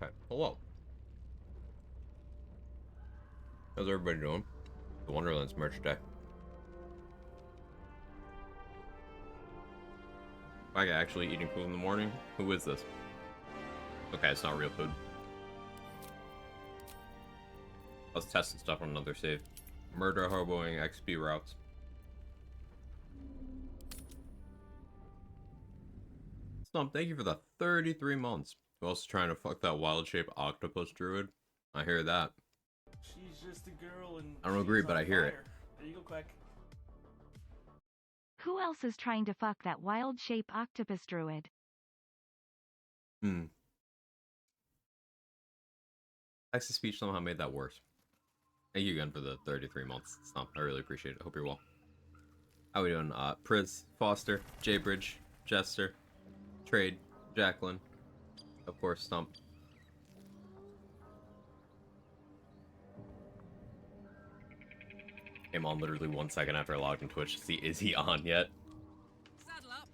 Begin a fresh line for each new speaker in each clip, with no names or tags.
Okay, hello. How's everybody doing? The Wonderland's merch day. Like actually eating food in the morning? Who is this? Okay, it's not real food. Let's test some stuff on another save. Murder hoboing XP routes. Stump, thank you for the 33 months. Who else is trying to fuck that wild-shaped octopus druid? I hear that.
She's just a girl and
I don't agree, but I hear it.
There you go, Quack.
Who else is trying to fuck that wild-shaped octopus druid?
Text-to-speech somehow made that worse. Thank you again for the 33 months, Stump. I really appreciate it. Hope you're well. How we doing? Priz, Foster, Jaybridge, Jester, Trade, Jacqueline, of course, Stump. Came on literally 1 second after I logged in Twitch to see is he on yet.
Saddle up.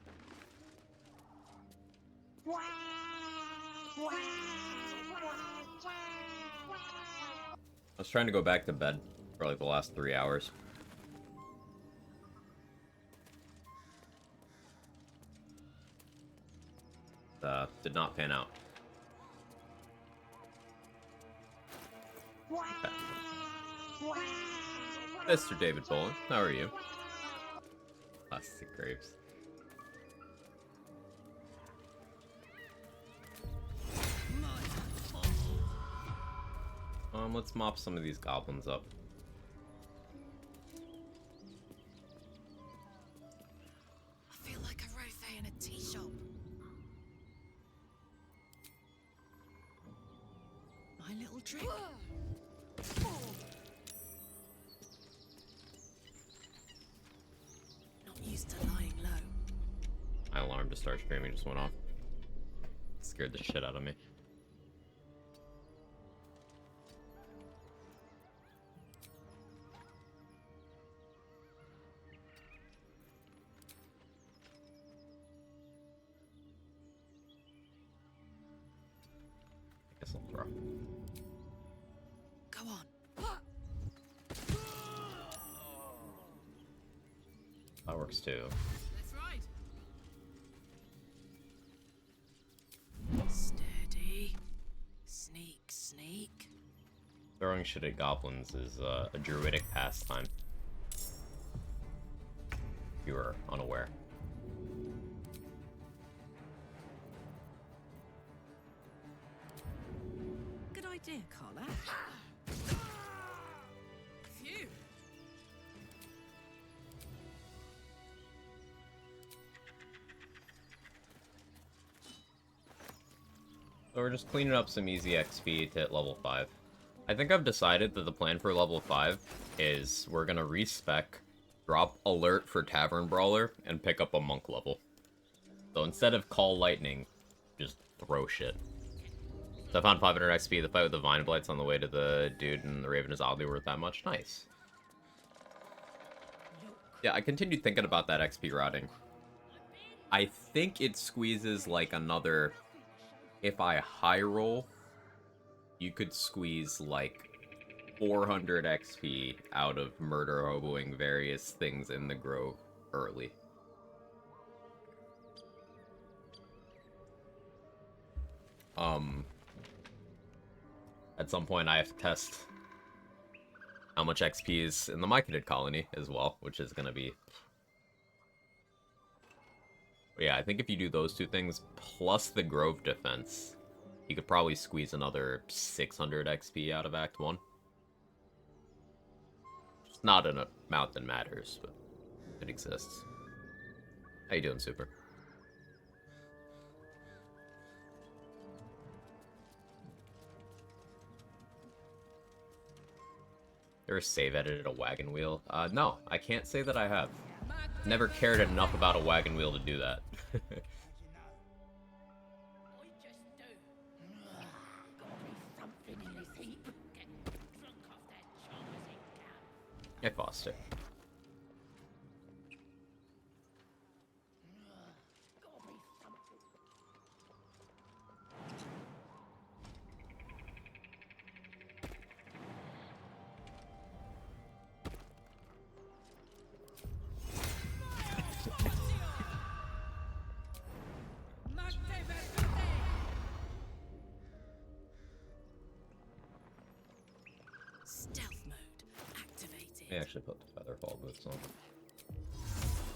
I was trying to go back to bed for like the last 3 hours. Did not pan out. Okay. Mr. David Boland, how are you? Plastic grapes. Let's mop some of these goblins up.
I feel like a rofé in a tea shop. My little trick. Not used to lying low.
My alarm to start streaming just went off. Scared the shit out of me. I guess I'll throw.
Go on.
That works too.
That's right. Steady. Sneak, sneak.
Throwing shit at goblins is a druidic pastime. If you were unaware.
Good idea, Carla. Phew.
So we're just cleaning up some easy XP to hit level 5. I think I've decided that the plan for level 5 is we're gonna respec, drop alert for Tavern Brawler, and pick up a monk level. So instead of call lightning, just throw shit. So I found 500 XP. The fight with the Vine Blights on the way to the dude and the Raven is oddly worth that much. Nice. Yeah, I continued thinking about that XP routing. I think it squeezes like another... If I high roll, you could squeeze like 400 XP out of murder hoboing various things in the grove early. At some point I have to test how much XP is in the Myconid colony as well, which is gonna be... But yeah, I think if you do those two things, plus the Grove defense, you could probably squeeze another 600 XP out of Act 1. It's not an amount that matters, but it exists. How you doing, Super? Ever save edited a wagon wheel? No, I can't say that I have. Never cared enough about a wagon wheel to do that. Hey, Foster. Let me actually put the Featherfall boots on.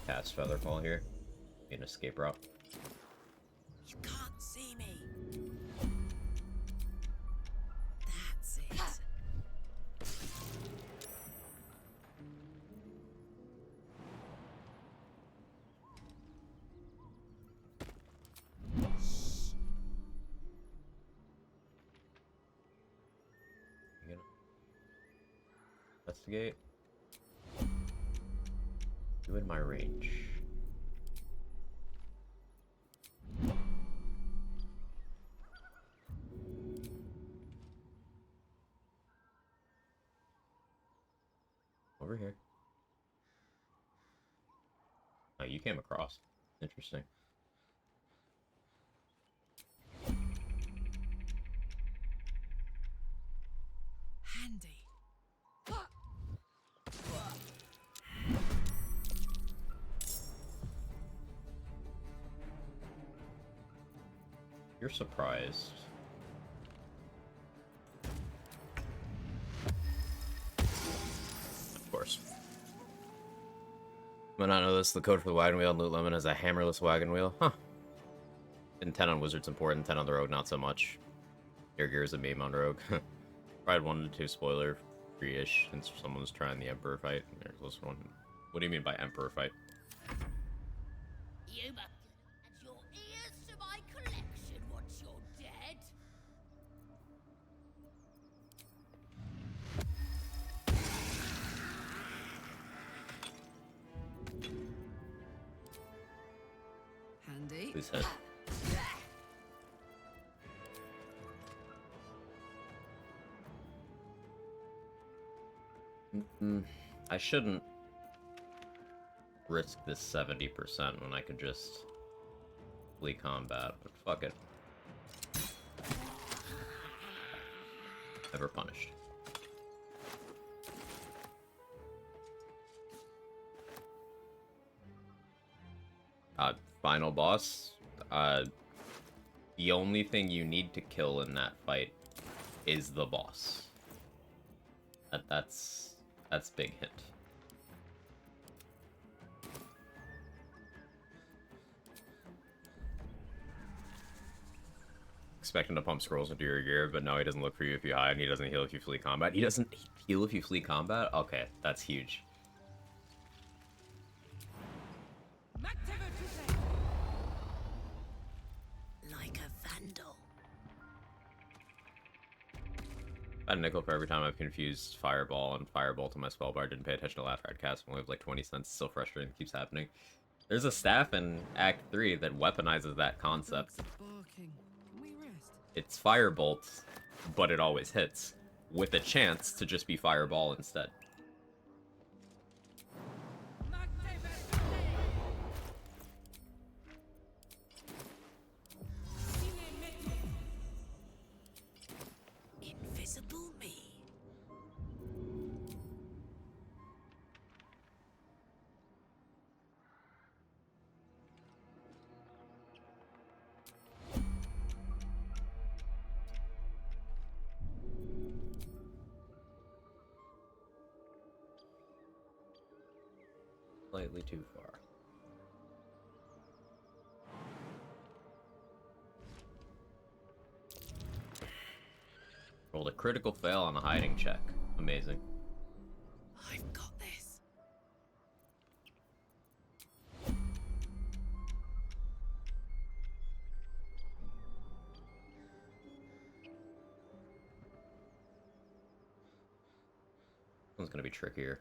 Cast Featherfall here. Be an escape route.
You can't see me. That's it.
You gonna investigate? You in my range. Over here. Oh, you came across. Interesting.
Handy.
You're surprised. Of course. Might not know this, the code for the wagon wheel in Loot Lemon is a hammerless wagon wheel. Huh. And 10 on Wizard's important, 10 on the Rogue not so much. Your gear is a meme on Rogue. Probably 1 to 2 spoiler free-ish since someone's trying the Emperor fight. There's this one. What do you mean by Emperor fight?
You must add your ears to my collection once you're dead. Handy.
Who's head? I shouldn't risk this 70% when I could just flee combat, but fuck it. Never punished. Final boss. The only thing you need to kill in that fight is the boss. That's big hint. Expecting to pump scrolls into your gear, but no, he doesn't look for you if you hide, and he doesn't heal if you flee combat. He doesn't heal if you flee combat? Okay, that's huge.
Like a vandal.
I had a nickel for every time I've confused Fireball and Firebolt to my spellbar. Didn't pay attention to last ride cast. Only have like 20 cents. It's so frustrating. It keeps happening. There's a staff in Act 3 that weaponizes that concept. It's Firebolt, but it always hits, with a chance to just be Fireball instead.
Invisible me.
Slightly too far. Rolled a critical fail on a hiding check. Amazing.
I've got this.
This one's gonna be trickier.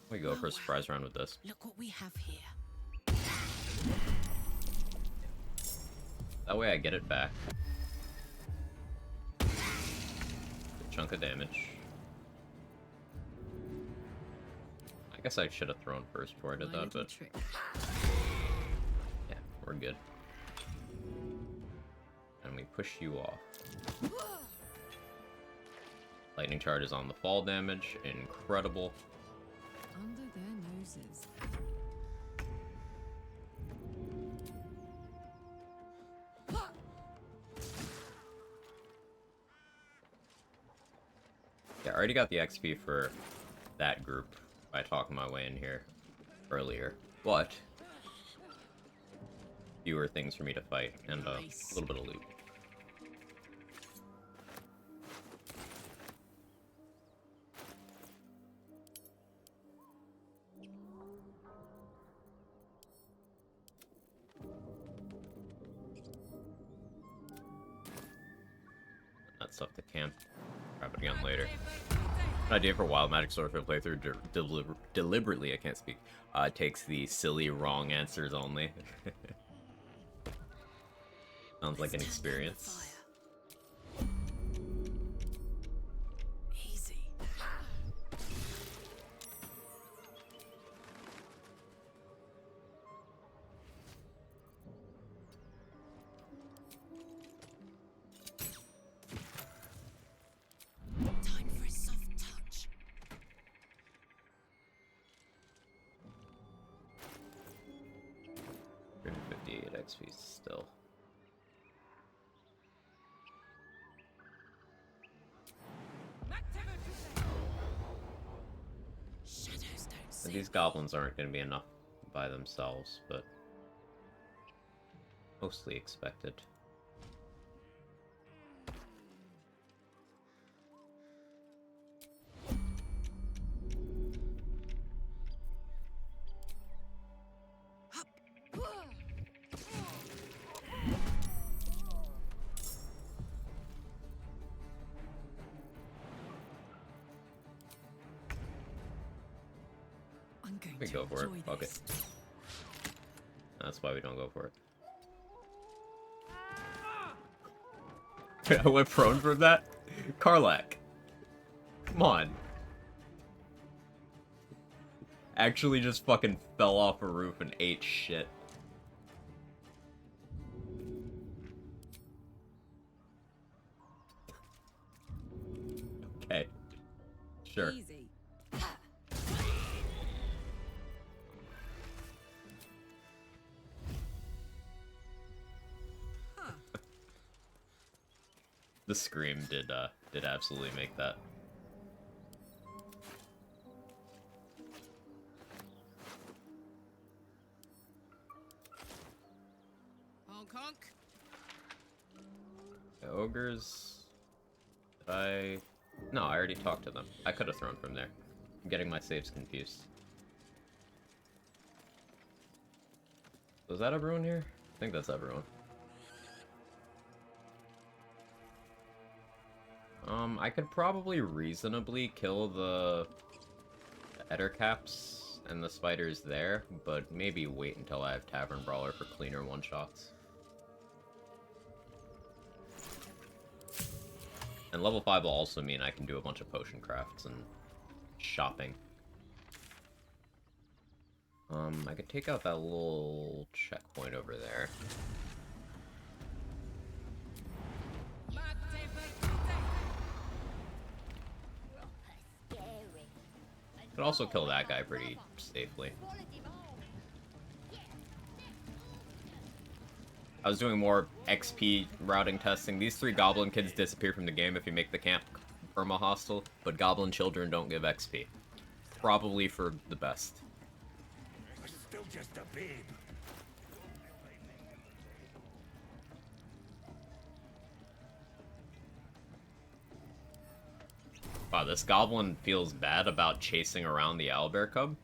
We go for a surprise round with this.
Look what we have here.
That way I get it back. Good chunk of damage. I guess I should have thrown first before I did that, but
Trick.
yeah, we're good. And we push you off. Lightning charge is on the fall damage. Incredible.
Under their noses.
Yeah, I already got the XP for that group by talking my way in here earlier. But fewer things for me to fight and a little bit of loot. That stuff to camp. Grab it again later. An idea for Wild Magic Swordfield playthrough deliberately, I can't speak, takes the silly wrong answers only. Sounds like an experience.
Easy. Time for a soft touch.
358 XP still.
Shadows don't see.
And these goblins aren't going to be enough by themselves, but mostly expected.
I'm going
We
to
go for it.
enjoy
Fuck it.
this.
That's why we don't go for it. I went prone from that? Karlak. Come on. Actually just fucking fell off a roof and ate shit. Okay. Sure.
Easy.
The scream did absolutely make that.
Honk honk.
The ogres... No, I already talked to them. I could have thrown from there. I'm getting my saves confused. Was that everyone here? I think that's everyone. I could probably reasonably kill the Ettercaps and the spiders there, but maybe wait until I have Tavern Brawler for cleaner one-shots. And level 5 will also mean I can do a bunch of potion crafts and shopping. I could take out that little checkpoint over there. Could also kill that guy pretty safely. I was doing more XP routing testing. These 3 goblin kids disappear from the game if you make the camp perma-hostile, but goblin children don't give XP. Probably for the best.
Still just a babe.
Wow, this goblin feels bad about chasing around the owlbear cub.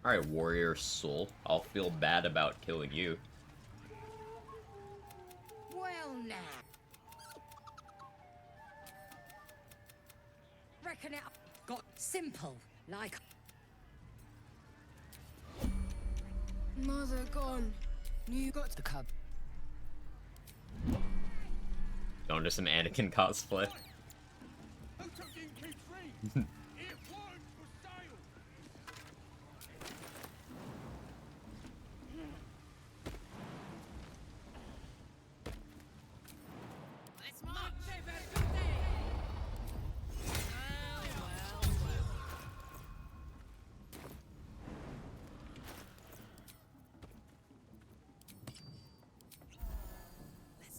Alright, warrior soul. I'll feel bad about killing you.
Well now. Reckon it got simple, like. Mother gone. You got the cub.
Going to some Anakin cosplay.
Let's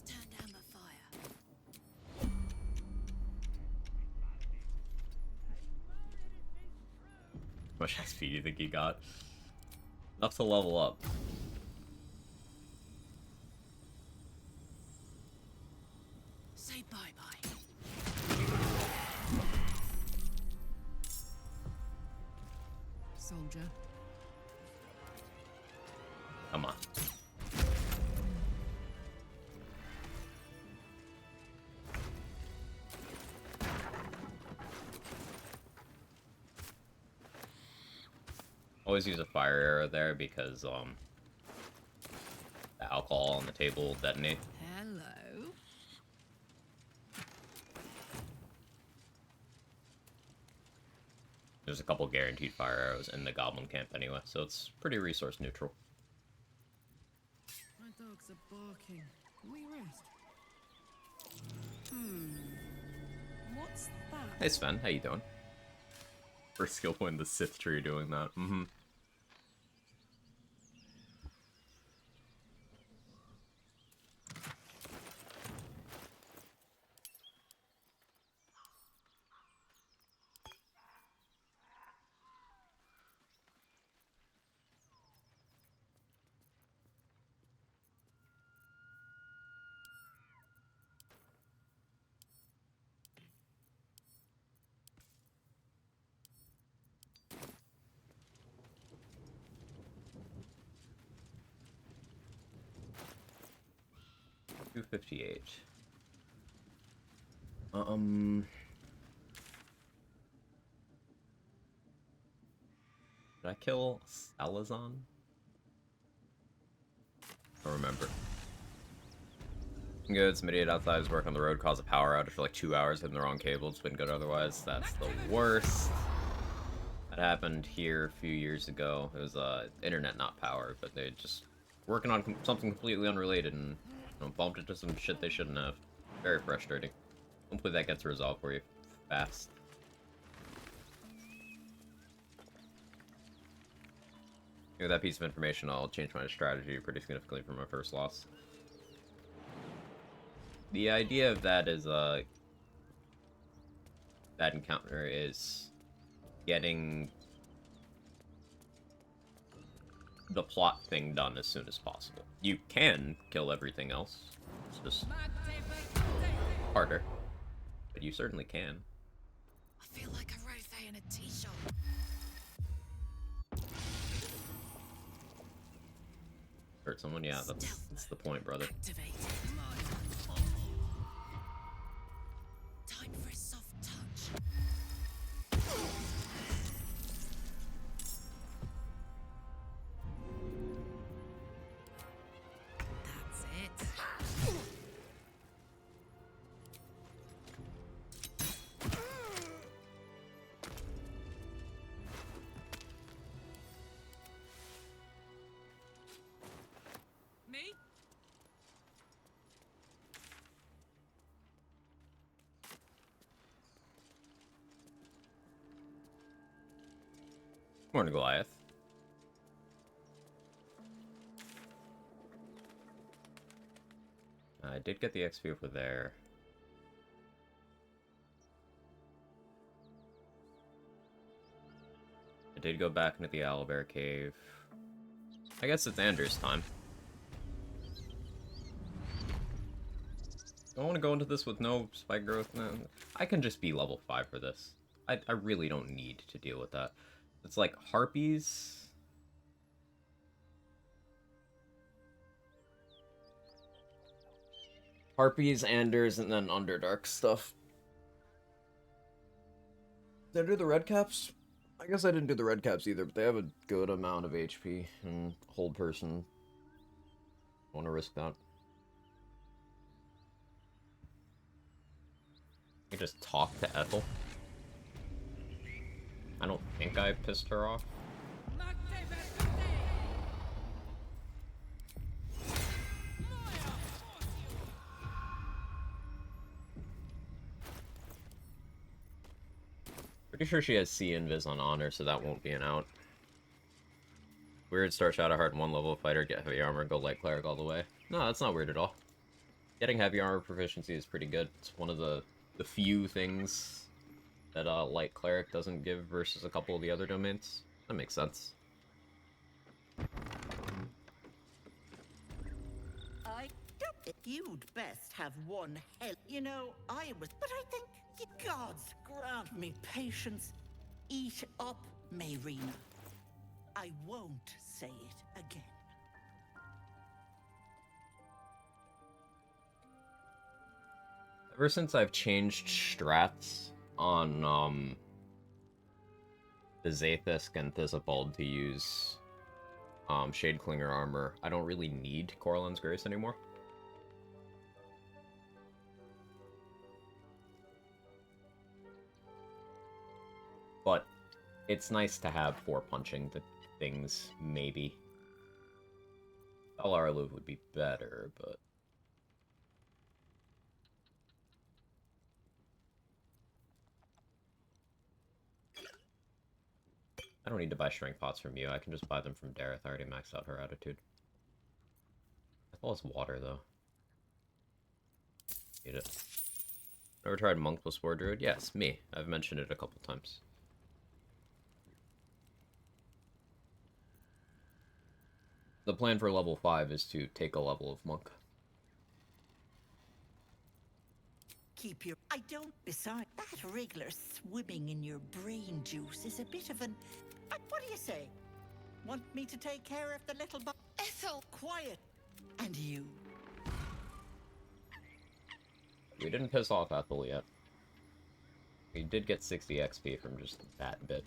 turn down the fire.
How much XP do you think he got? Enough to level up.
Say bye-bye.
Soldier.
Come on. Always use a fire arrow there because the alcohol on the table will detonate.
Hello.
There's a couple guaranteed fire arrows in the goblin camp anyway, so it's pretty resource neutral.
My dogs are barking. Can we rest? What's that?
Hey Sven, how you doing? First skill point in the Sith tree doing that. Mm-hmm. $258. Did I kill Salazan? I don't remember. Good, some idiot outside is working on the road, caused a power outage for like 2 hours, hitting the wrong cable. It's been good otherwise. That's the worst. That happened here a few years ago. It was internet, not power, but they just working on something completely unrelated and bumped into some shit they shouldn't have. Very frustrating. Hopefully that gets resolved for you fast. With that piece of information, I'll change my strategy pretty significantly for my first loss. The idea of that is, that encounter is getting the plot thing done as soon as possible. You can kill everything else. It's just harder. But you certainly can.
I feel like a rose in a t-shirt.
Hurt someone? Yeah, that's the point, brother.
Activated. Time for a soft touch. That's it. Me?
Morning, Goliath. I did get the XP over there. I did go back into the Owlbear Cave. I guess it's Anders' time. I want to go into this with no spike growth. No, I can just be level 5 for this. I really don't need to deal with that. It's like harpies. Harpies, Anders, and then Underdark stuff. Did I do the red caps? I guess I didn't do the red caps either, but they have a good amount of HP and hold person. Want to risk that? I just talk to Ethel. I don't think I pissed her off. Pretty sure she has C invis on honor, so that won't be an out. Weird, start Shadowheart in 1 level fighter, get heavy armor, go light cleric all the way. No, that's not weird at all. Getting heavy armor proficiency is pretty good. It's one of the few things that light cleric doesn't give versus a couple of the other domains. That makes sense.
I don't think you'd best have one hell. You know, I was, but I think you gods grant me patience. Eat up, Mayrina. I won't say it again.
Ever since I've changed strats on the Zathis and Thisibald to use Shade Clinger armor, I don't really need Corlin's Grace anymore. But it's nice to have 4 punching the things, maybe. Alarlu would be better, but... I don't need to buy strength pots from you. I can just buy them from Dareth. I already maxed out her attitude. As well as water, though. Need it. Ever tried Monk plus War Druid? Yes, me. I've mentioned it a couple times. The plan for level 5 is to take a level of Monk.
Keep your... I don't... Besides, that regular swimming in your brain juice is a bit of an... What do you say? Want me to take care of the little Ethel, quiet. And you.
We didn't piss off Ethel yet. We did get 60 XP from just that bit.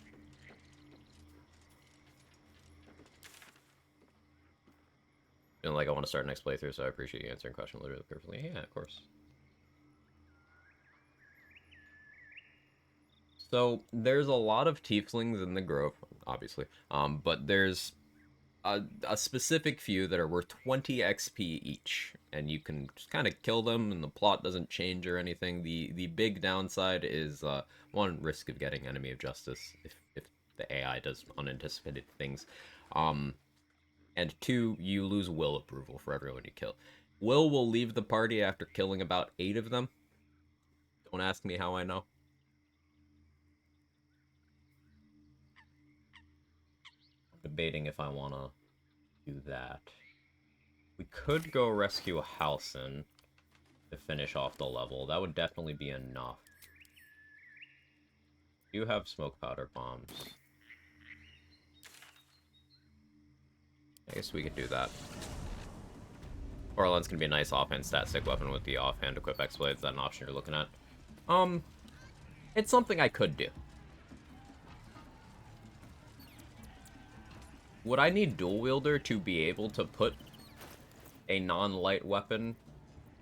Feeling like I want to start next playthrough, so I appreciate you answering question literally perfectly. Yeah, of course. So, there's a lot of tieflings in the Grove, obviously, but there's a specific few that are worth 20 XP each, and you can just kind of kill them, and the plot doesn't change or anything. The big downside is, one, risk of getting Enemy of Justice, if the AI does unanticipated things, and 2, you lose will approval for everyone you kill. Will leave the party after killing about 8 of them. Don't ask me how I know. Debating if I want to do that. We could go rescue Halcyon to finish off the level. That would definitely be enough. You have smoke powder bombs. I guess we could do that. Orlan's gonna be a nice offhand stat stick weapon with the offhand equip X-Blades. Is that an option you're looking at? It's something I could do. Would I need dual wielder to be able to put a non-light weapon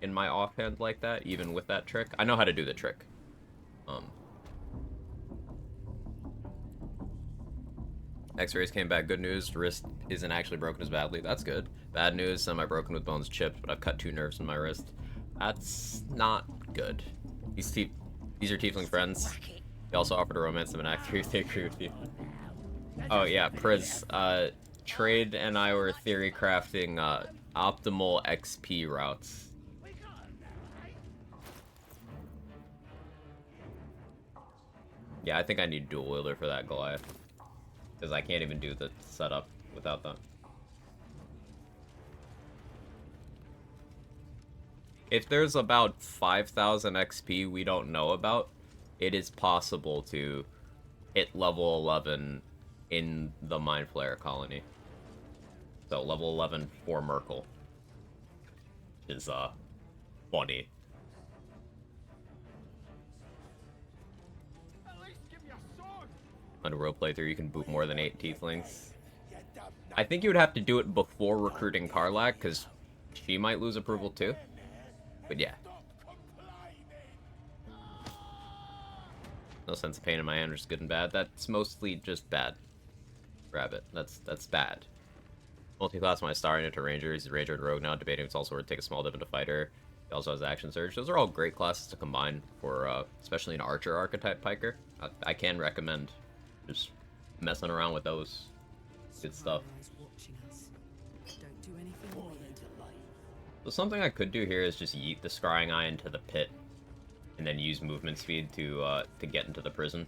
in my offhand like that, even with that trick? I know how to do the trick. X-rays came back. Good news, wrist isn't actually broken as badly. That's good. Bad news, semi-broken with bones chipped, but I've cut 2 nerves in my wrist. That's not good. These are tiefling friends. They also offered a romance of an act 3 if they agree with you. Oh yeah, Priz, Trade and I were theory crafting, optimal XP routes. Yeah, I think I need dual wielder for that Goliath. Because I can't even do the setup without that. If there's about 5,000 XP we don't know about, it is possible to hit level 11 in the Mind Flayer colony. So level 11 for Merkel. Which is, funny. On a road playthrough, you can boot more than 8 tieflings. I think you would have to do it before recruiting Karlak, because she might lose approval too. But yeah. No sense of pain in my hand, just good and bad. That's mostly just bad. Rabbit. That's bad. Multi-class my star into Ranger. He's a Ranger and Rogue now, debating if it's also worth to take a small dip into Fighter. He also has Action Surge. Those are all great classes to combine for, especially an Archer archetype Piker. I can recommend just messing around with those. Good stuff. So something I could do here is just yeet the Scrying Eye into the pit, and then use movement speed to get into the prison.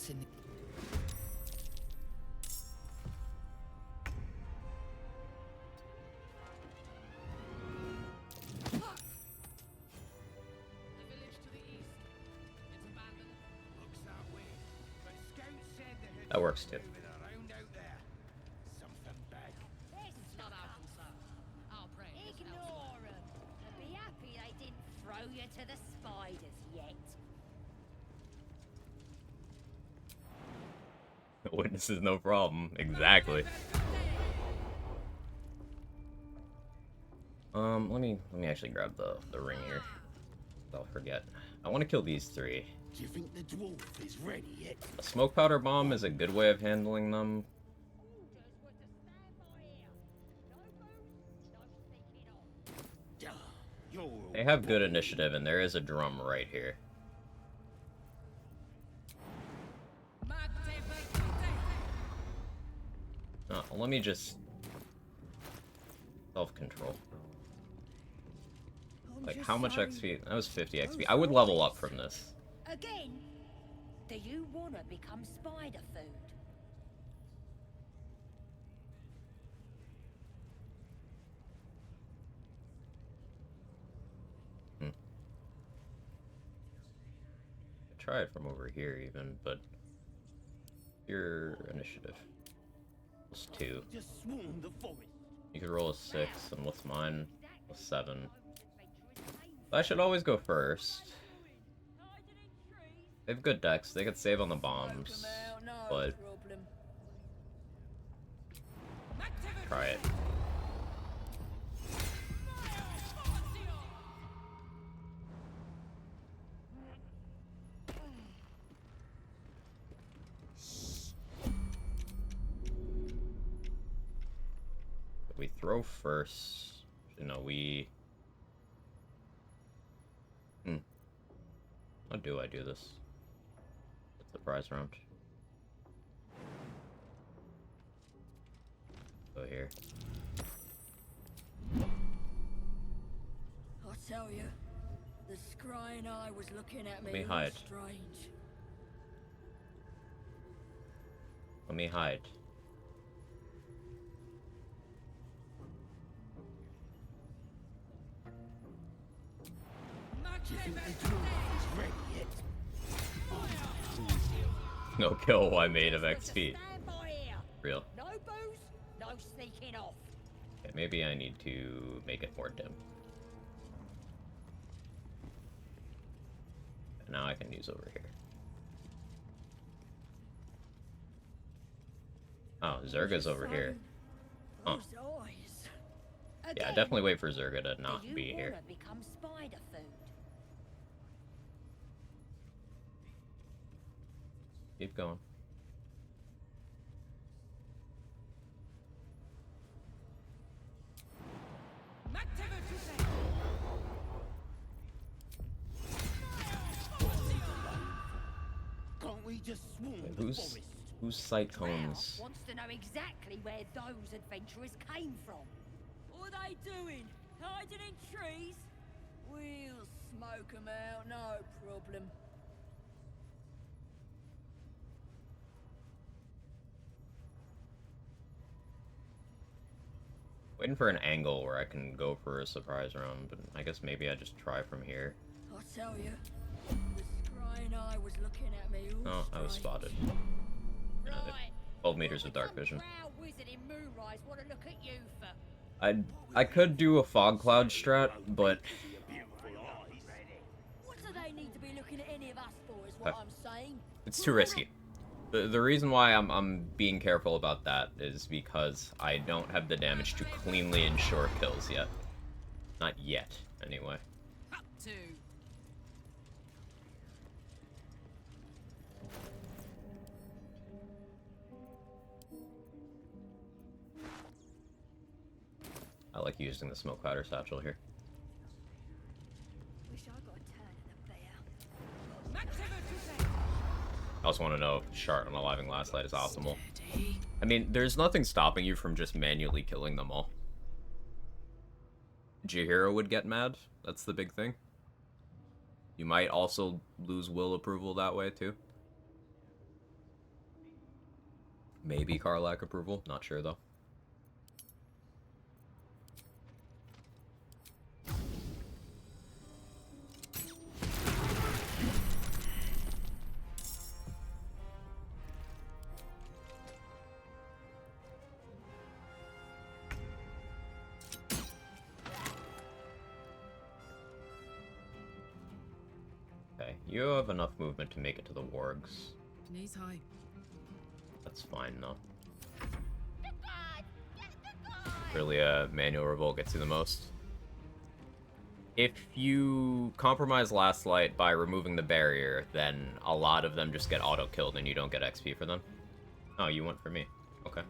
What's in the...
The village to the east. It's abandoned.
Looks that way. But Scout said there had
That works too.
moving around out there. Something big.
It's not our concern. Our prey is elsewhere.
Ignore them. And be happy they didn't throw you to the spiders yet.
Witnesses, no problem. Exactly. Let me actually grab the ring here. I'll forget. I want to kill these three.
Do you think the dwarf is ready yet?
A smoke powder bomb is a good way of handling them.
Orders were to stand by here. No booze, no sneaking off.
You're
They have good initiative, and there is a drum right here. Let me just self-control. Like, how much XP? That was 50 XP. I would level up from this.
Again? Do you want to become spider food?
Try it from over here even, but your initiative was 2.
just swarmed the forest.
You could roll a 6, and what's mine? A 7. I should always go first. They have good decks. They could save on the bombs, but try it. We throw first. You know, we... How do I do this? Surprise round. Go here.
I'll tell you, the scrying eye was looking at me.
Let me
all
hide.
Strange.
Let me hide.
Do you think the dwarf is ready yet?
No kill, I made of XP.
Stand by here.
Real.
No booze, no sneaking off.
Okay, maybe I need to make it more dim. And now I can use over here. Oh, Zerga's over here. Huh.
Those eyes.
Yeah,
Again,
definitely wait for Zerga to
do
not
you
be
wanna
here.
become spider food?
Keep going.
Can't we just swarm
Okay,
the
who's
forest?
Cyclones?
Wants to know exactly where those adventurers came from.
What are they doing? Hiding in trees? We'll smoke 'em out, no problem.
Waiting for an angle where I can go for a surprise round, but I guess maybe I just try from here.
I'll tell you, the scrying eye was looking at me. All
Oh, I was
strange.
spotted. Yeah,
Right.
12 meters of dark vision.
Proud wizard in Moonrise want to look at you for.
I could do a fog cloud strat, but
What do they need to be looking at any of us for, is what I'm saying?
it's too risky. The reason why I'm being careful about that is because I don't have the damage to cleanly ensure kills yet. Not yet, anyway.
Up to.
I like using the smoke powder satchel here.
Wish I got a turn in the bear.
I also want to know if Shart on Aliving Last Light is optimal.
Steady.
I mean, there's nothing stopping you from just manually killing them all. Jahira would get mad. That's the big thing. You might also lose will approval that way, too. Maybe Karlak approval, not sure though. Okay, you have enough movement to make it to the wargs.
Knees high.
That's fine though. Really, manual revolt gets you the most. If you compromise Last Light by removing the barrier, then a lot of them just get auto-killed and you don't get XP for them. Oh, you went for me. Okay.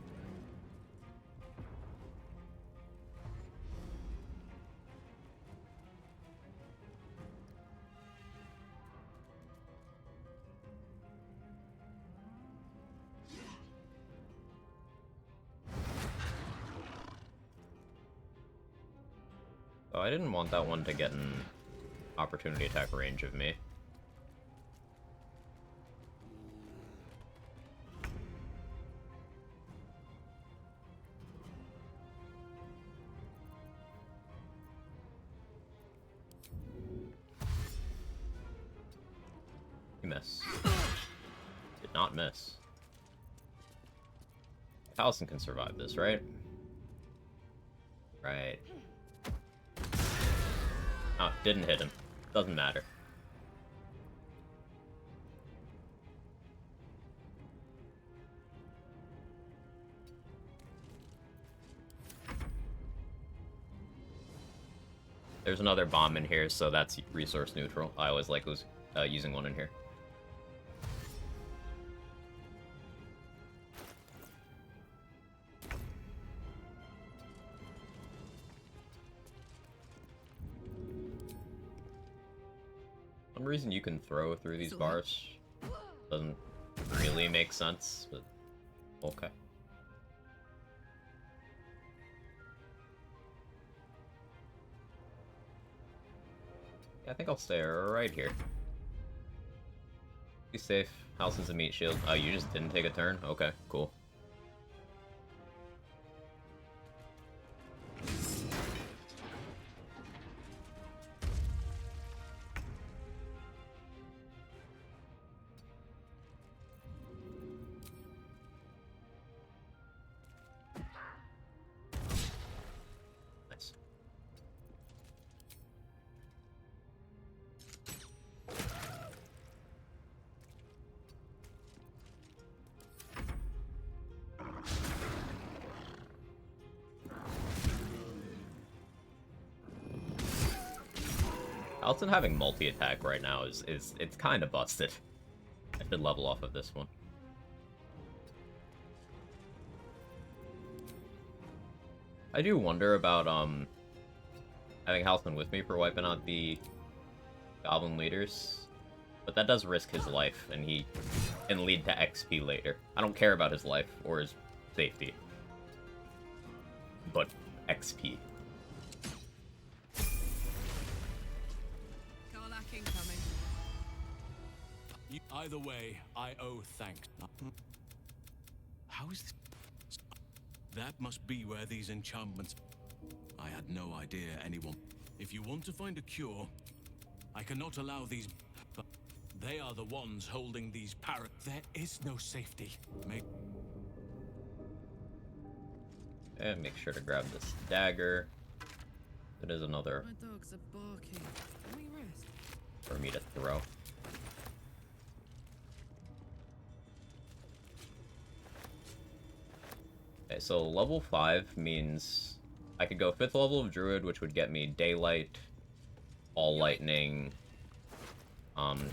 Oh, I didn't want that one to get an opportunity attack range of me. You miss. Did not miss. Allison can survive this, right? Right. Oh, didn't hit him. Doesn't matter. There's another bomb in here, so that's resource neutral. I always like using one in here. For some reason you can throw through these bars. Doesn't really make sense, but okay. Yeah, I think I'll stay right here. Be safe. Halsin's a meat shield. Oh, you just didn't take a turn? Okay, cool. Nice. Halsin having multi-attack right now is it's kind of busted. I should level off of this one. I do wonder about having Halsin with me for wiping out the goblin leaders, but that does risk his life, and he can lead to XP later. I don't care about his life or his safety, but XP.
Karlak incoming.
Either way, I owe thanks. How is this? That must be where these enchantments... I had no idea anyone... If you want to find a cure, I cannot allow these... But they are the ones holding these parrots. There is no safety.
And make sure to grab this dagger. It is another
My dogs are barking. Can we rest?
for me to throw. Okay, so level 5 means I could go 5th level of Druid, which would get me Daylight, All Lightning,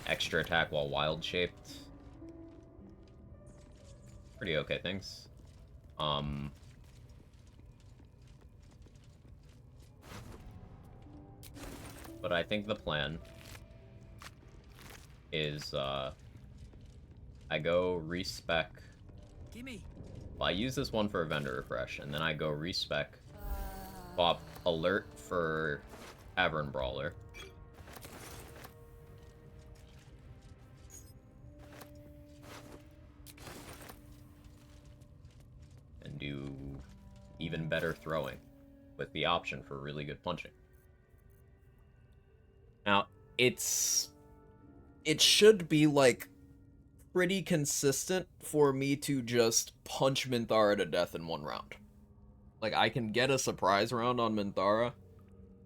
extra attack while wild shaped. Pretty okay things. But I think the plan is I go respec.
Gimme.
Well, I use this one for a vendor refresh, and then I go respec, pop alert for Tavern Brawler. do even better throwing with the option for really good punching. Now, it should be, like, pretty consistent for me to just punch Minthara to death in one round. Like, I can get a surprise round on Minthara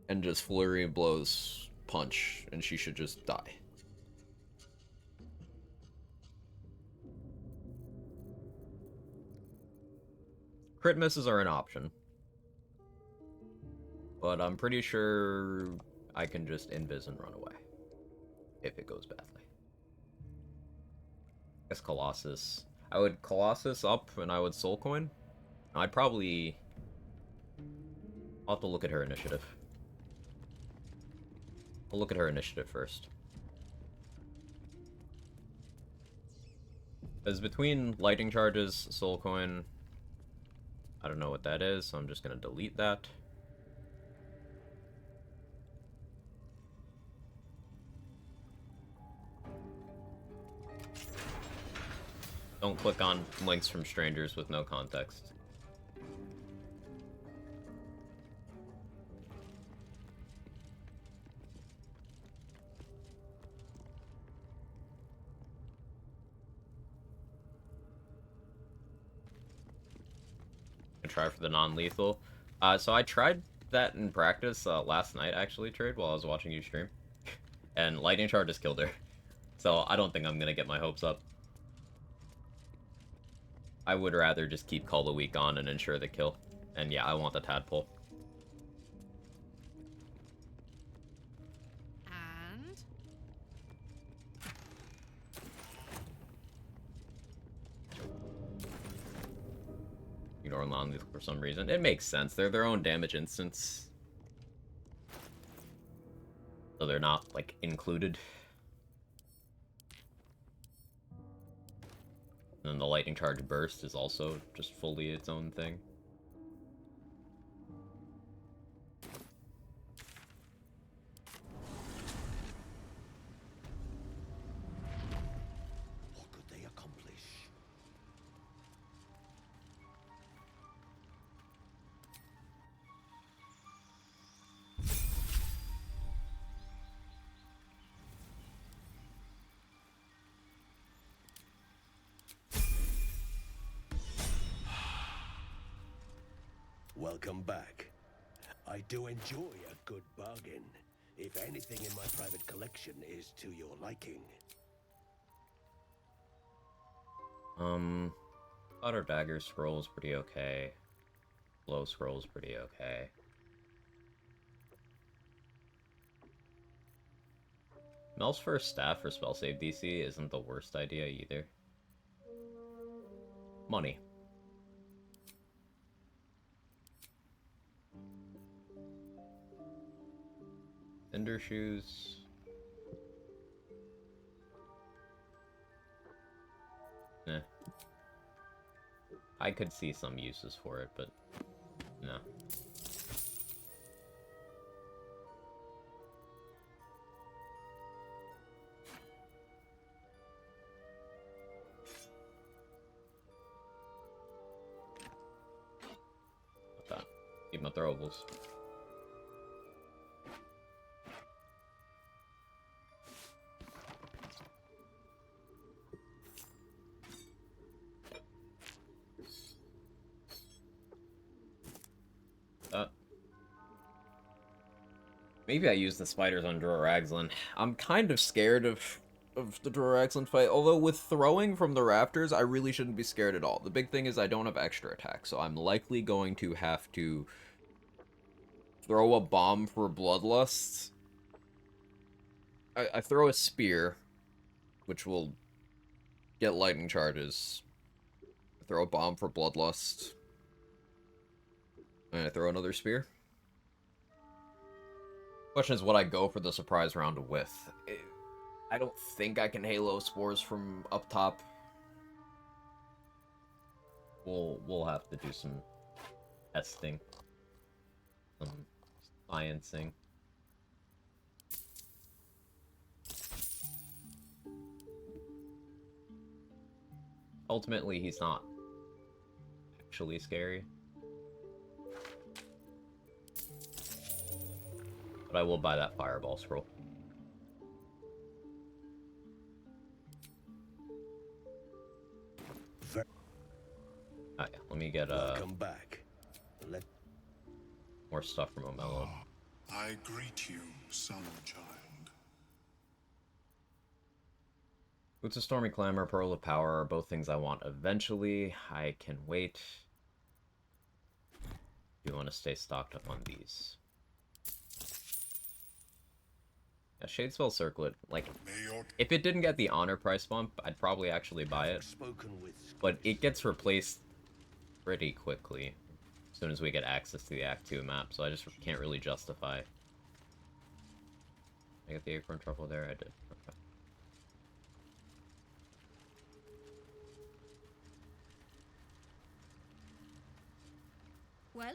and just flurry of blows punch, and she should just die. Crit misses are an option, but I'm pretty sure I can just invis and run away if it goes badly. I guess Colossus. I would Colossus up and I would Soul Coin. I'd probably... I'll have to look at her initiative. I'll look at her initiative first. Because between Lightning Charges, Soul Coin... I don't know what that is, so I'm just going to delete that. Don't click on links from strangers with no context. Try for the non-lethal. So I tried that in practice last night, actually, Trade, while I was watching you stream. And Lightning Charge just killed her. So I don't think I'm going to get my hopes up. I would rather just keep Call the Weak on and ensure the kill. And yeah, I want the Tadpole.
And?
Ignore non-lethal for some reason. It makes sense. They're their own damage instance. So they're not, like, included. And then the Lightning Charge Burst is also just fully its own thing.
What could they accomplish?
Welcome back. I do enjoy a good bargain, if anything in my private collection is to your liking.
Otter Dagger Scroll is pretty okay. Blow Scroll is pretty okay. Mel's first staff for spell save DC isn't the worst idea either. Money. Cinder Shoes. Eh. I could see some uses for it, but no. Not that. Keep my throwables. Maybe I use the spiders on Droraxlin. I'm kind of scared of the Droraxlin fight, although with throwing from the rafters, I really shouldn't be scared at all. The big thing is I don't have extra attack, so I'm likely going to have to throw a bomb for Bloodlust. I throw a spear, which will get lightning charges. I throw a bomb for Bloodlust. And I throw another spear. Question is what I go for the surprise round with. I don't think I can Halo Spores from up top. We'll have to do some testing. Some sciencing. Ultimately, he's not actually scary. But I will buy that fireball scroll. Oh yeah, let me get
Welcome back.
more stuff from Omello.
I greet you, son child.
Boots of Stormy Clamor, Pearl of Power are both things I want eventually. I can wait. Do you want to stay stocked up on these? Yeah, Shadespell Circlet, like, if it didn't get the honor price bump, I'd probably actually buy it. But it gets replaced pretty quickly as soon as we get access to the Act 2 map, so I just can't really justify. I got the Acorn Truffle there? I did. Okay.
Well?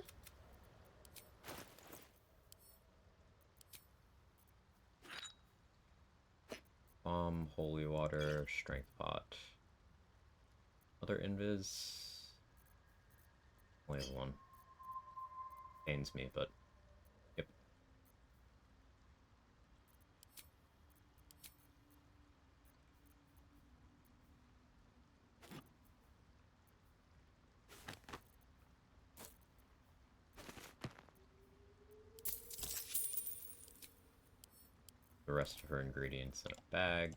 Bomb, Holy Water, Strength Pot. Other invis? Only have one. Pains me, but... Yep. The rest of her ingredients in a bag.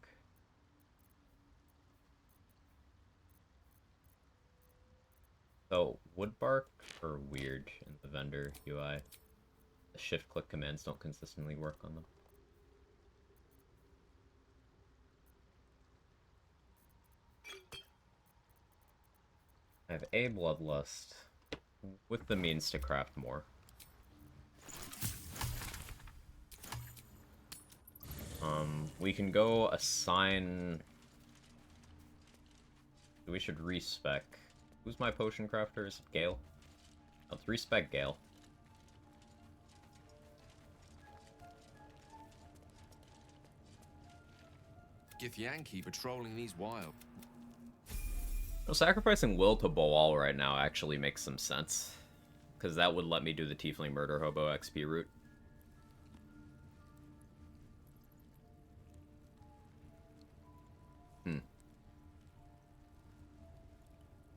So, wood bark are weird in the vendor UI. The shift-click commands don't consistently work on them. I have a Bloodlust, with the means to craft more. We can go assign... We should respec. Who's my potion crafter? Is it Gale? Let's respec Gale.
Githyanki patrolling these wild.
No, sacrificing Will to Boal right now actually makes some sense. Because that would let me do the Tiefling Murder Hobo XP route.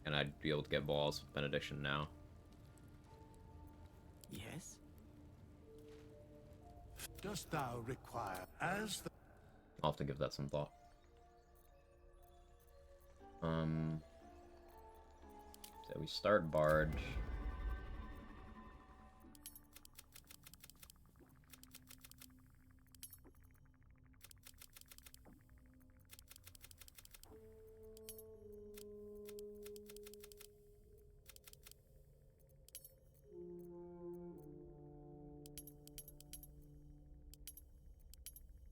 And I'd be able to get balls with Benediction now.
Yes? Dost thou require as the...
I'll have to give that some thought. So we start Bard.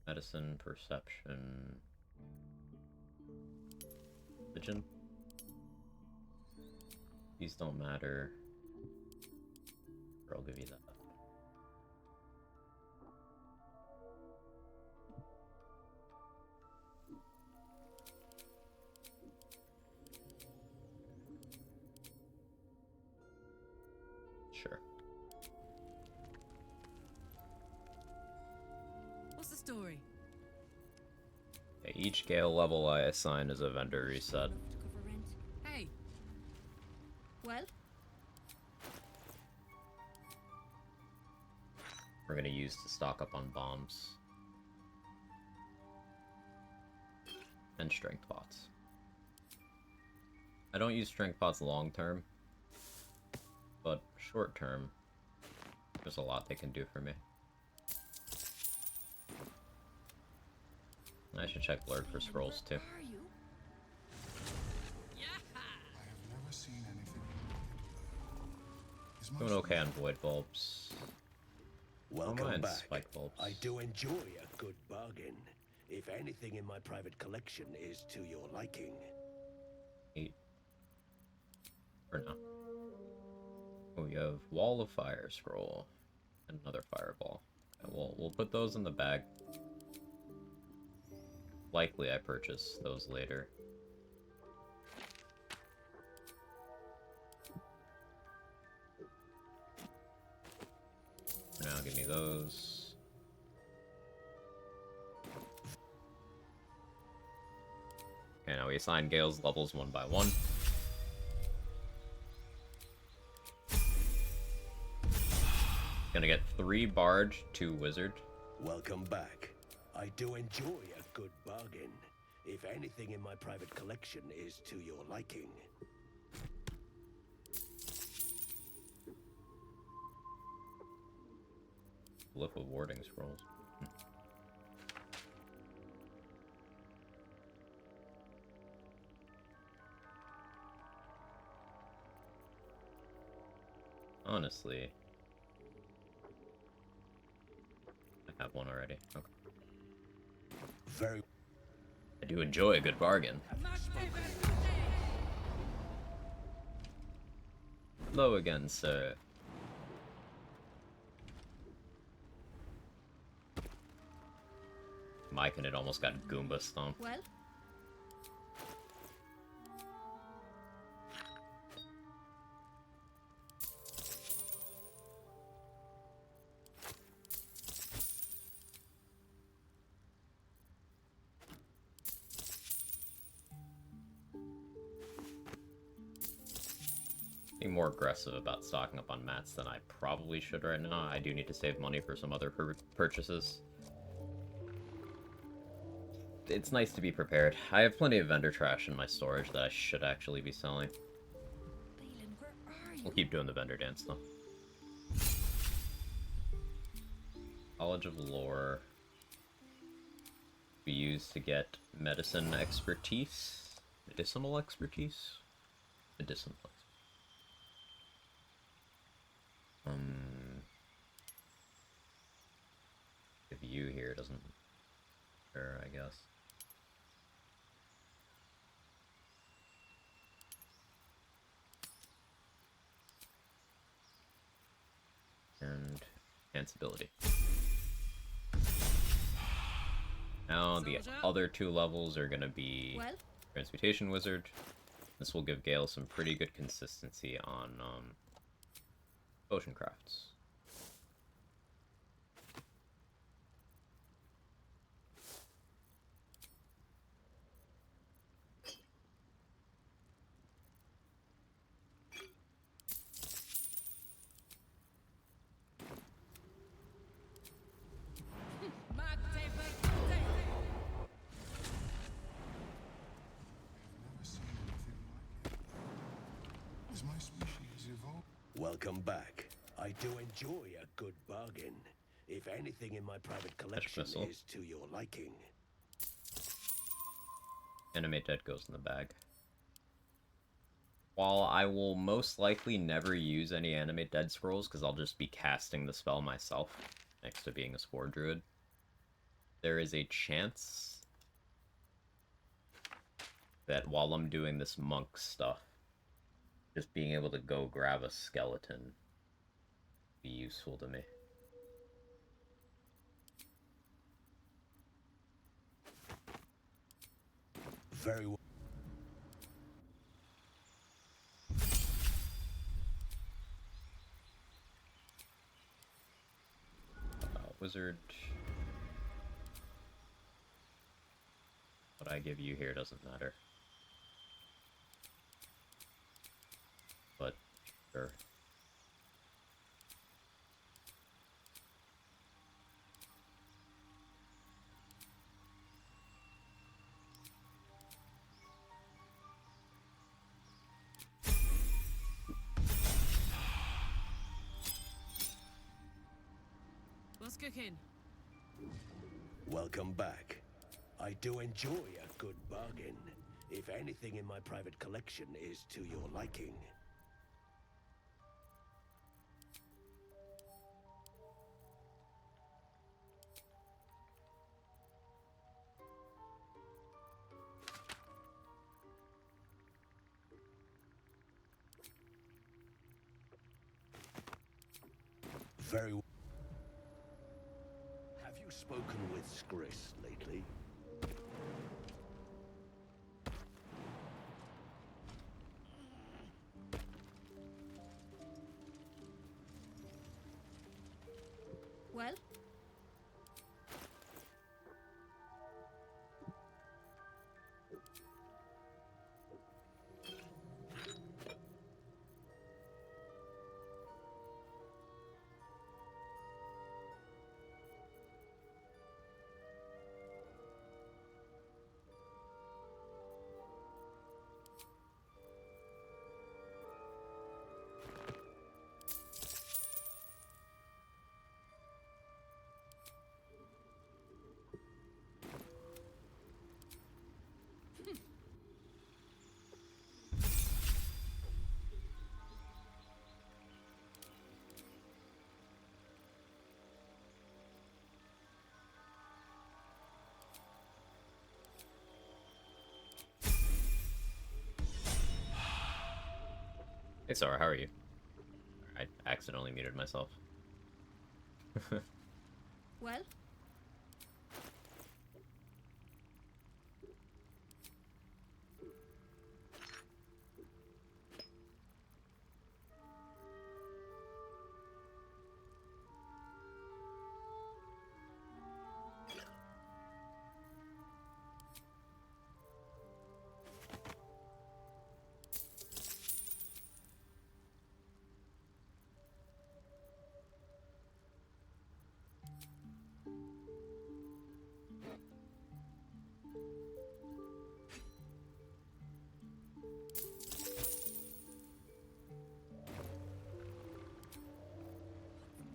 Medicine, Perception, Religion. These don't matter. I'll give you that. Sure.
What's the story?
Okay, each Gale level I assign is a vendor reset.
Hey. Well?
We're gonna use to stock up on bombs. And strength pots. I don't use strength pots long term, but short term, there's a lot they can do for me. I should check Blurred for scrolls too. Doing okay on void bulbs.
Welcome back.
Spike bulbs.
I do enjoy a good bargain. If anything in my private collection is to your liking.
8. For now. Oh, we have Wall of Fire scroll. And another fireball. Okay, we'll put those in the bag. Likely I purchase those later. give me those. Okay, now we assign Gale's levels one by one. Gonna get 3 Bard, 2 Wizard.
Welcome back. I do enjoy a good bargain. If anything in my private collection is to your liking.
Flip of warding scrolls. Honestly, I have one already. Okay.
Very.
I do enjoy a good bargain. Hello again, sir. Mike and it almost got Goomba stomped.
Well,
Being more aggressive about stocking up on mats than I probably should right now. I do need to save money for some other purchases. It's nice to be prepared. I have plenty of vendor trash in my storage that I should actually be selling.
Leland, where are you?
We'll keep doing the vendor dance though. Knowledge of lore. We use to get medicine expertise. Medicinal expertise? Medicinal expertise. The view here doesn't matter, I guess. And sensibility. Now the other 2 levels are gonna be
Well,
Transmutation Wizard. This will give Gale some pretty good consistency on potion crafts.
Never seen anything like it. Has my species evolved?
Welcome back. I do enjoy a good bargain. If anything in my private collection
missile.
is to your liking.
Animate Dead goes in the bag. While I will most likely never use any Animate Dead scrolls, because I'll just be casting the spell myself, next to being a Spore Druid, there is a chance that while I'm doing this monk stuff, just being able to go grab a skeleton be useful to me.
Very well.
Wizard. What I give you here doesn't matter. But, sure.
what's cooking?
Welcome back. I do enjoy a good bargain. If anything in my private collection is to your liking. Very well. Have you spoken with Skris lately?
Hey, Sora, how are you? I accidentally muted myself.
Well?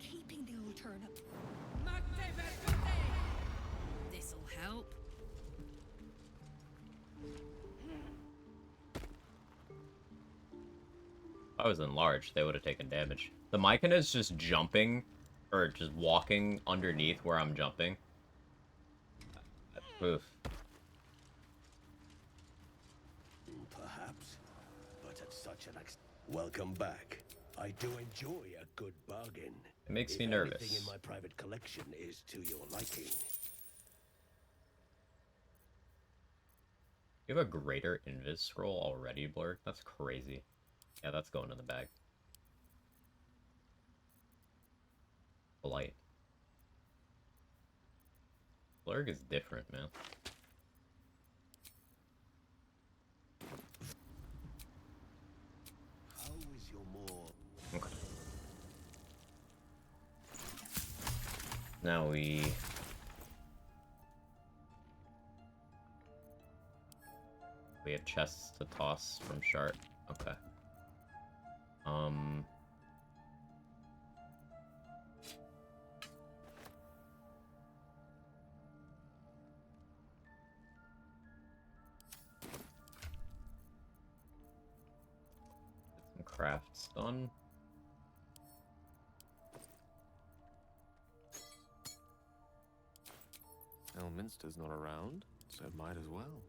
Keeping the old turnip. This'll help.
If I was enlarged, they would have taken damage. The Mycon is just jumping, or just walking underneath where I'm jumping. Oof.
Perhaps, but at such an welcome back. I do enjoy a good bargain.
It makes me
if
nervous.
Anything in my private collection is to your liking.
You have a greater invis scroll already, Blurg? That's crazy. Yeah, that's going in the bag. Polite. Blurg is different, man.
How is your more?
Okay. Now we have chests to toss from Shart. Okay. Get some crafts done.
Elminster's not around, so might as well.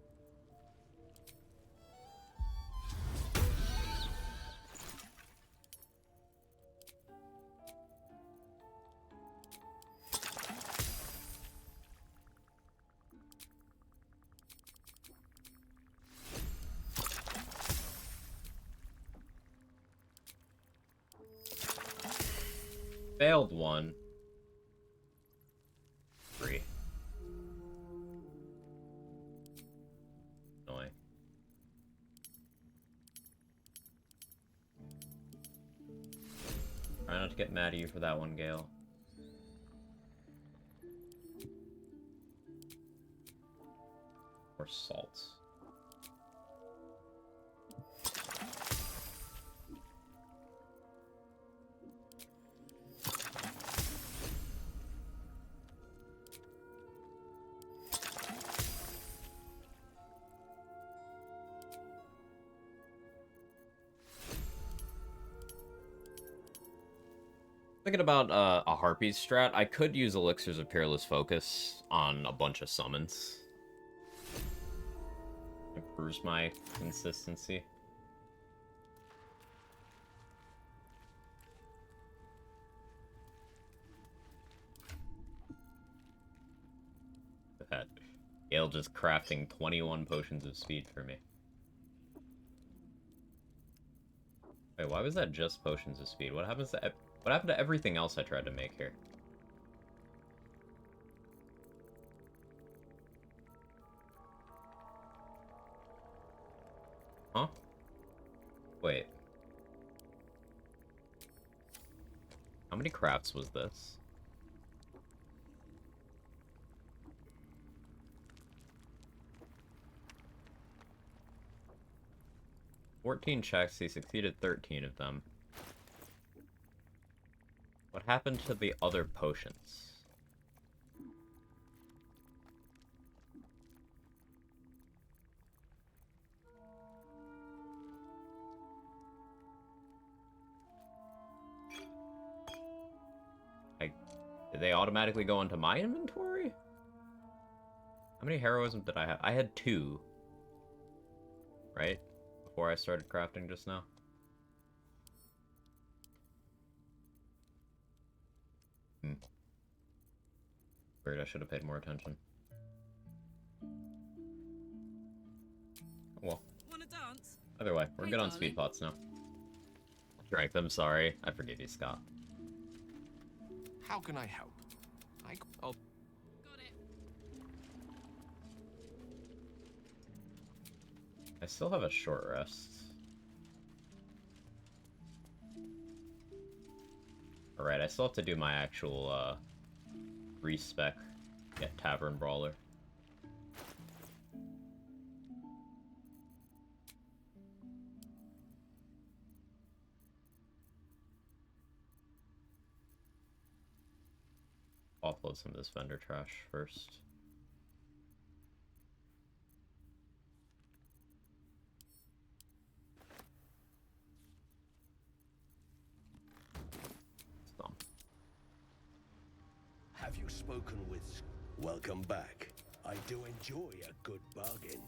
Failed one. 3. Annoying. Try not to get mad at you for that one, Gale. Or salts. Thinking about a Harpy strat, I could use Elixirs of Peerless Focus on a bunch of summons. Improves my consistency. That Gale just crafting 21 potions of speed for me. Wait, why was that just potions of speed? What happens to what happened to everything else I tried to make here? Huh? Wait. How many crafts was this? "14 checks, he succeeded 13 of them. What happened to the other potions?" Did they automatically go into my inventory? How many heroism did I have? I had 2. Right? Before I started crafting just now. Weird, I should have paid more attention. Well.
Wanna dance?
Either way, we're
Hey,
good on
darling.
speed pots now. Strength, I'm sorry. I forgive you, Scott.
How can I help? Oh,
Got it.
I still have a short rest. Alright, I still have to do my actual, respec. Get Tavern Brawler. Offload some of this vendor trash first. Stomp.
Have you spoken with... Welcome back. I do enjoy a good bargain.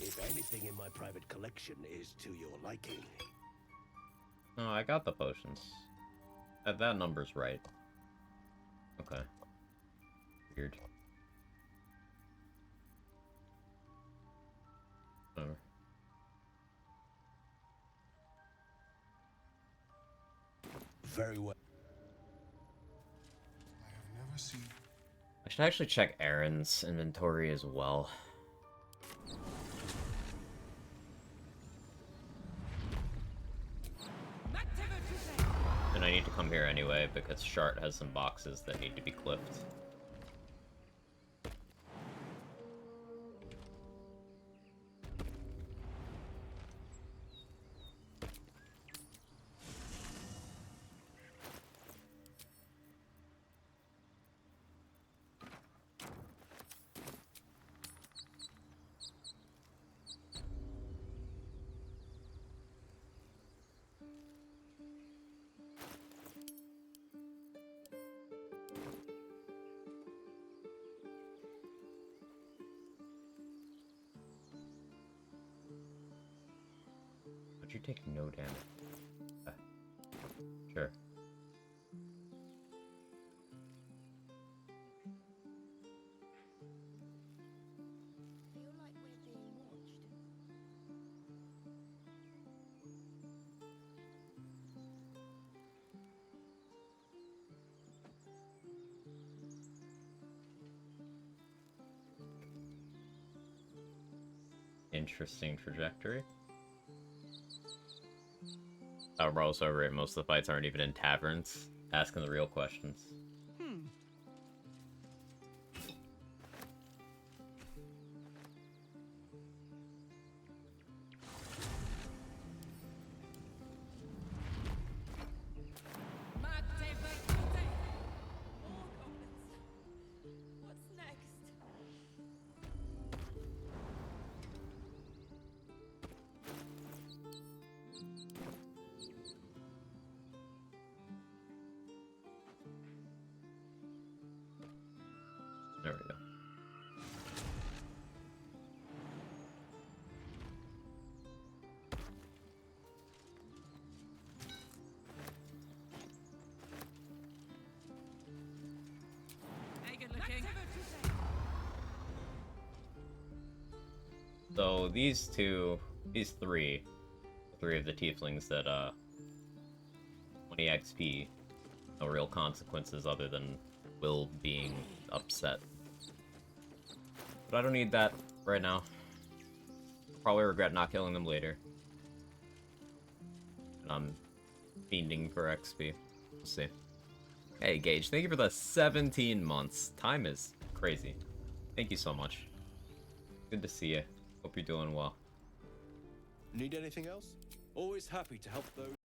If anything in my private collection is to your liking.
Oh, I got the potions. That number's right. Okay. Weird. Whatever.
Very well.
I have never seen.
I should actually check Aaron's inventory as well. And I need to come here anyway, because Shart has some boxes that need to be clipped. But you take no damage. Sure.
Feel like we're being watched.
Interesting trajectory. Oh, we're also right. Most of the fights aren't even in taverns. Asking the real questions.
What's next?
There we go.
Hey, good looking.
So these three of the tieflings that 20 XP, no real consequences other than Will being upset. But I don't need that right now. Probably regret not killing them later. And I'm fiending for XP. We'll see. Hey Gage, thank you for the 17 months. Time is crazy. Thank you so much. Good to see you. Hope you're doing well.
Need anything else? Always happy to help those.